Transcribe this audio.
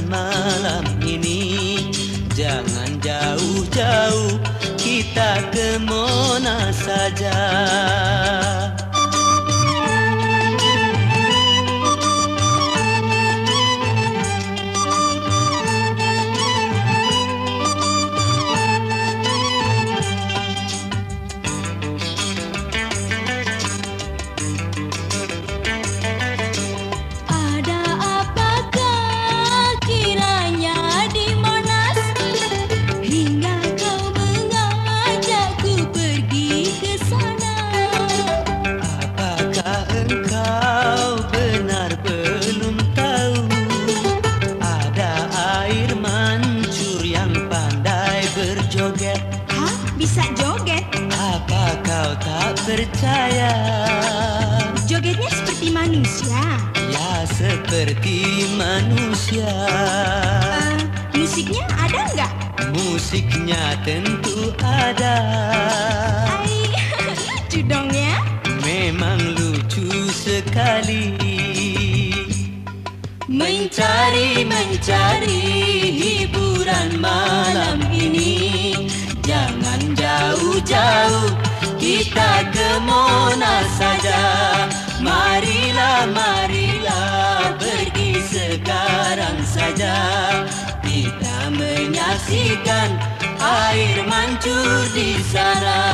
malam ini. Jangan jauh-jauh, kita ke Monas saja. Hah? Bisa joget? Apa kau tak percaya? Jogetnya seperti manusia? Ya, seperti manusia. Musiknya ada nggak? Musiknya tentu ada. Hai, lucu dong ya? Memang lucu sekali. Mencari hiburan malam ini. Jangan jauh-jauh, kita ke Monas saja. Marilah pergi sekarang saja. Kita menyaksikan air mancur di sana.